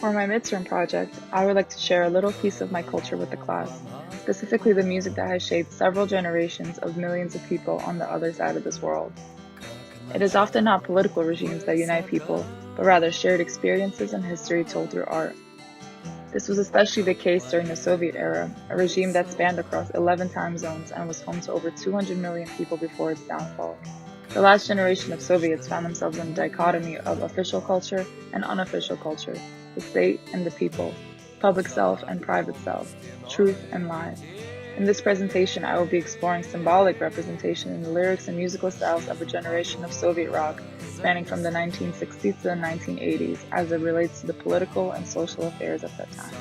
For my midterm project, I would like to share a little piece of my culture with the class, specifically the music that has shaped several generations of millions of people on the other side of this world. It is often not political regimes that unite people, but rather shared experiences and history told through art. This was especially the case during the Soviet era, a regime that spanned across 11 time zones and was home to over 200 million people before its downfall. The last generation of Soviets found themselves in a dichotomy of official culture and unofficial culture, the state and the people, public self and private self, truth and lies. In this presentation, I will be exploring symbolic representation in the lyrics and musical styles of a generation of Soviet rock spanning from the 1960s to the 1980s as it relates to the political and social affairs of that time.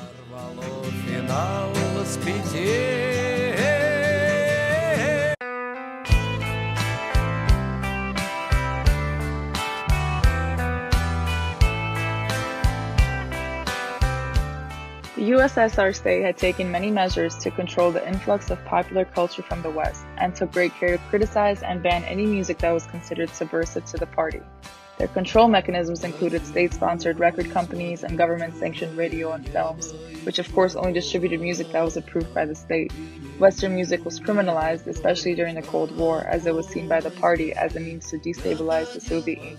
The USSR state had taken many measures to control the influx of popular culture from the West, and took great care to criticize and ban any music that was considered subversive to the party. Their control mechanisms included state-sponsored record companies and government-sanctioned radio and films, which of course only distributed music that was approved by the state. Western music was criminalized, especially during the Cold War, as it was seen by the party as a means to destabilize the Soviet Union.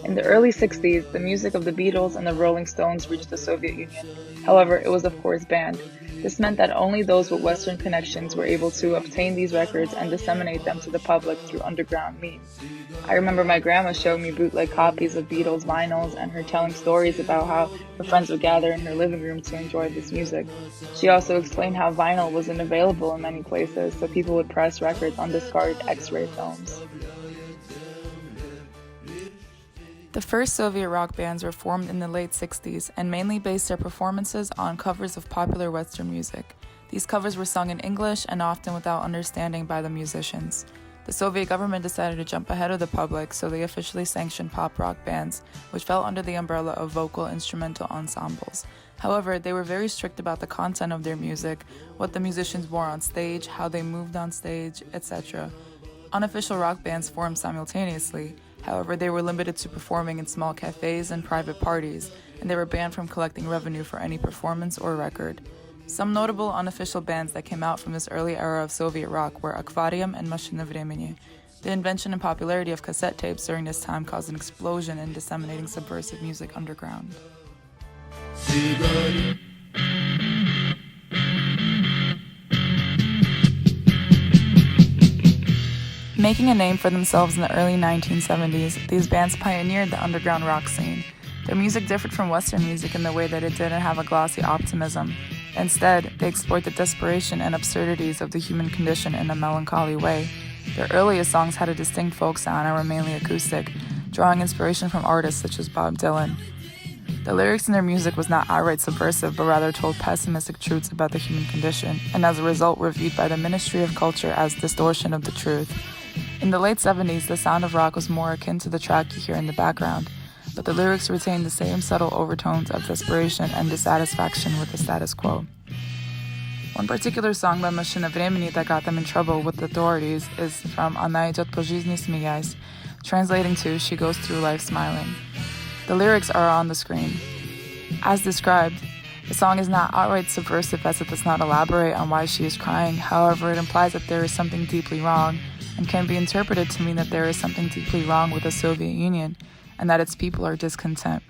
In the early 60s, the music of the Beatles and the Rolling Stones reached the Soviet Union. However, it was of course banned. This meant that only those with Western connections were able to obtain these records and disseminate them to the public through underground means. I remember my grandma showing me bootleg copies of Beatles vinyls and her telling stories about how her friends would gather in her living room to enjoy this music. She also explained how vinyl wasn't available in many places, so people would press records on discarded X-ray films. The first Soviet rock bands were formed in the late 60s and mainly based their performances on covers of popular Western music. These covers were sung in English and often without understanding by the musicians. The Soviet government decided to jump ahead of the public, so they officially sanctioned pop rock bands, which fell under the umbrella of vocal instrumental ensembles. However, they were very strict about the content of their music, what the musicians wore on stage, how they moved on stage, etc. Unofficial rock bands formed simultaneously. However, they were limited to performing in small cafes and private parties, and they were banned from collecting revenue for any performance or record. Some notable unofficial bands that came out from this early era of Soviet rock were Akvarium and Машина Времени. The invention and popularity of cassette tapes during this time caused an explosion in disseminating subversive music underground. Making a name for themselves in the early 1970s, these bands pioneered the underground rock scene. Their music differed from Western music in the way that it didn't have a glossy optimism. Instead, they explored the desperation and absurdities of the human condition in a melancholy way. Their earliest songs had a distinct folk sound and were mainly acoustic, drawing inspiration from artists such as Bob Dylan. The lyrics in their music was not outright subversive, but rather told pessimistic truths about the human condition, and as a result were viewed by the Ministry of Culture as distortion of the truth. In the late 70s, the sound of rock was more akin to the track you hear in the background, but the lyrics retained the same subtle overtones of desperation and dissatisfaction with the status quo. One particular song by Машина Времени that got them in trouble with the authorities is from Она идет по жизни смеясь, translating to She Goes Through Life Smiling. The lyrics are on the screen. As described, the song is not outright subversive as it does not elaborate on why she is crying. However, it implies that there is something deeply wrong and can be interpreted to mean that there is something deeply wrong with the Soviet Union and that its people are discontent.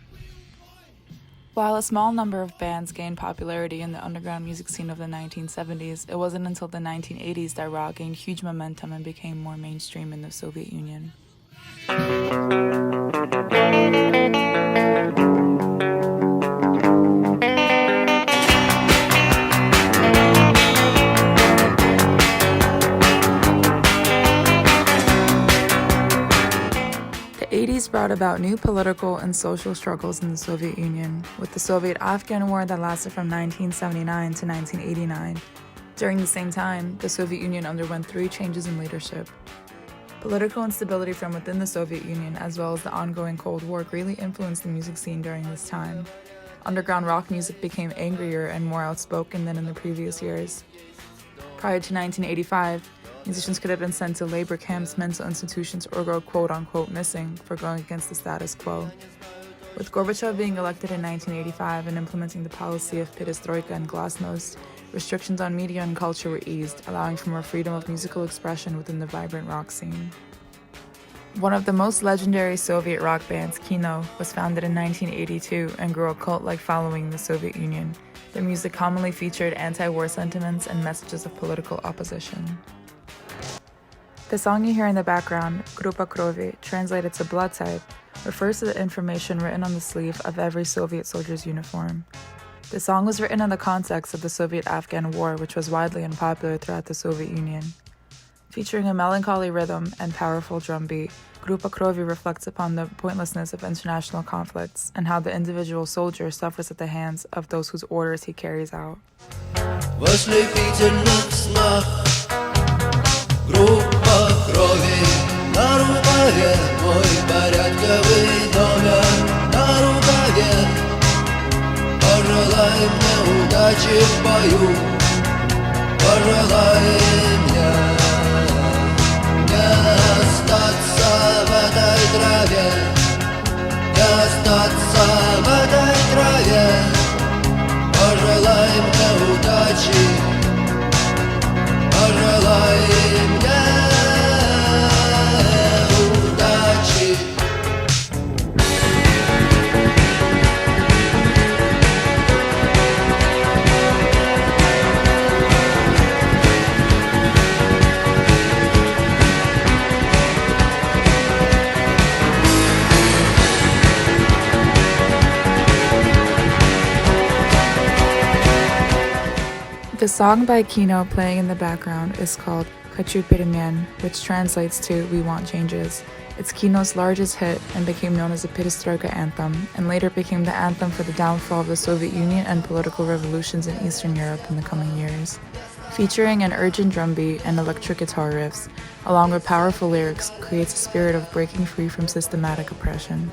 While a small number of bands gained popularity in the underground music scene of the 1970s, it wasn't until the 1980s that rock gained huge momentum and became more mainstream in the Soviet Union. The 80s brought about new political and social struggles in the Soviet Union, with the Soviet-Afghan War that lasted from 1979 to 1989. During the same time, the Soviet Union underwent 3 changes in leadership. Political instability from within the Soviet Union, as well as the ongoing Cold War, greatly influenced the music scene during this time. Underground rock music became angrier and more outspoken than in the previous years. Prior to 1985, musicians could have been sent to labor camps, mental institutions, or go quote-unquote missing for going against the status quo. With Gorbachev being elected in 1985 and implementing the policy of perestroika and glasnost, restrictions on media and culture were eased, allowing for more freedom of musical expression within the vibrant rock scene. One of the most legendary Soviet rock bands, Kino, was founded in 1982 and grew a cult-like following in the Soviet Union. Their music commonly featured anti-war sentiments and messages of political opposition. The song you hear in the background, Grupa Krovi, translated to blood type, refers to the information written on the sleeve of every Soviet soldier's uniform. The song was written in the context of the Soviet-Afghan War, which was widely unpopular throughout the Soviet Union. Featuring a melancholy rhythm and powerful drum beat, Grupa Krovi reflects upon the pointlessness of international conflicts and how the individual soldier suffers at the hands of those whose orders he carries out. Группа крови на рукаве, мой порядковый номер на рукаве. Пожелай мне удачи в бою, пожелай мне не остаться в этой траве, не остаться в этой траве. Пожелай мне удачи, пожелай мне удачи. The song by Kino playing in the background is called Хочу перемен, which translates to We Want Changes. It's Kino's largest hit and became known as the perestroika anthem, and later became the anthem for the downfall of the Soviet Union and political revolutions in Eastern Europe in the coming years. Featuring an urgent drum beat and electric guitar riffs, along with powerful lyrics, creates a spirit of breaking free from systematic oppression.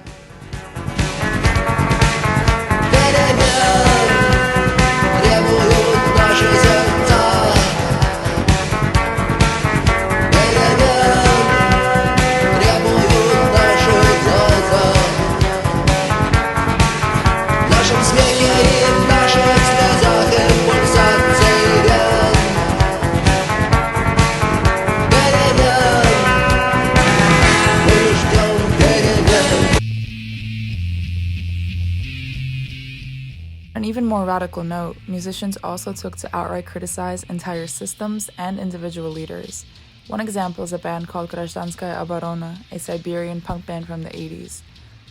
On an even more radical note, musicians also took to outright criticize entire systems and individual leaders. One example is a band called Grazdanskaya Oborona, a Siberian punk band from the 80s.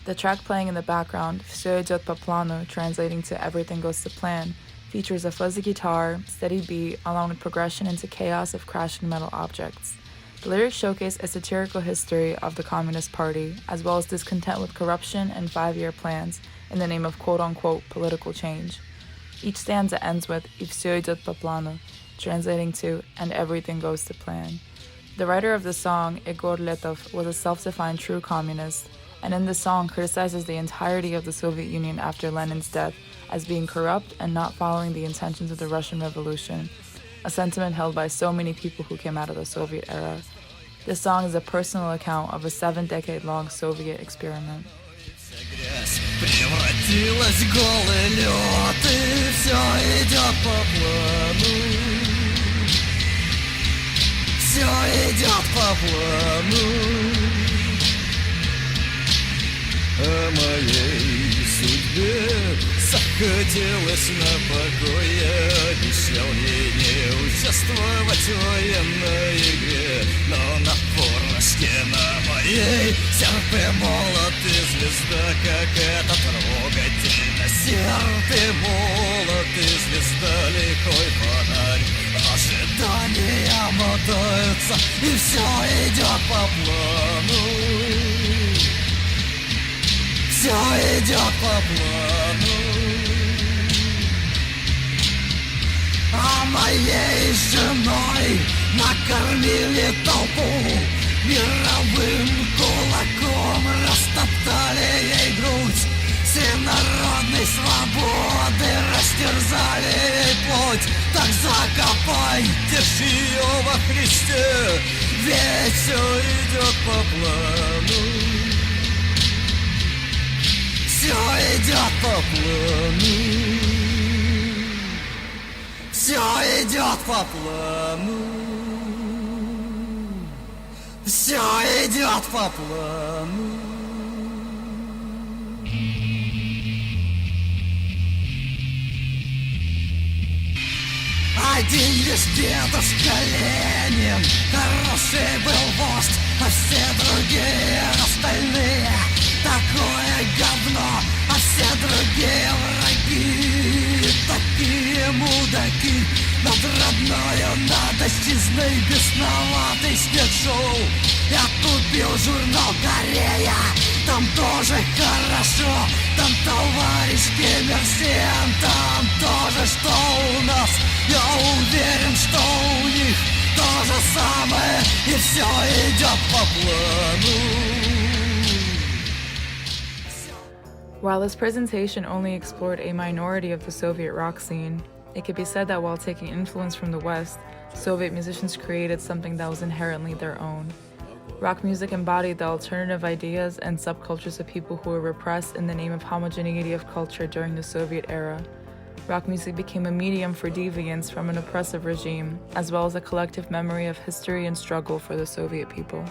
The track playing in the background, Всё идёт по плану, translating to Everything Goes to Plan, features a fuzzy guitar, steady beat, along with progression into chaos of crashing metal objects. The lyrics showcase a satirical history of the Communist Party, as well as discontent with corruption and 5-year plans in the name of quote-unquote political change. Each stanza ends with «И всё идёт по плану», translating to «and everything goes to plan». The writer of the song, Igor Letov, was a self-defined true communist, and in the song criticizes the entirety of the Soviet Union after Lenin's death as being corrupt and not following the intentions of the Russian Revolution, a sentiment held by so many people who came out of the Soviet era. This song is a personal account of a 7-decade-long Soviet experiment. Превратилась в голый лед, и все идет по плану. Все идет по плану. О моей судьбе захотелось на покое. Обещал ей не участвовать в военной игре, но на стена моей серп и молот и звезда, как это трогательно. Серп и молот и звезда, лихой фонарь. Ожидания мотаются, и все идет по плану. Все идет по плану. А моей женой накормили толпу. Мировым кулаком растоптали ей грудь. Всенародной свободы растерзали ей плоть. Так закопайте ж ее во Христе, ведь все идет по плану. Все плану. Все идет по плану. Все идет по плану. Один лишь дедушка Ленин, хороший был вождь, а все другие остальные такое говно, а все другие враги, такие мудаки. Над родною надо бесноватый снег-шоу. Я купил журнал «Корея», там тоже хорошо. Там товарищ Ким Ир Сен, там тоже что у нас. Я уверен, что у них то же самое, и все идет по плану. While this presentation only explored a minority of the Soviet rock scene, it could be said that while taking influence from the West, Soviet musicians created something that was inherently their own. Rock music embodied the alternative ideas and subcultures of people who were repressed in the name of homogeneity of culture during the Soviet era. Rock music became a medium for deviance from an oppressive regime, as well as a collective memory of history and struggle for the Soviet people.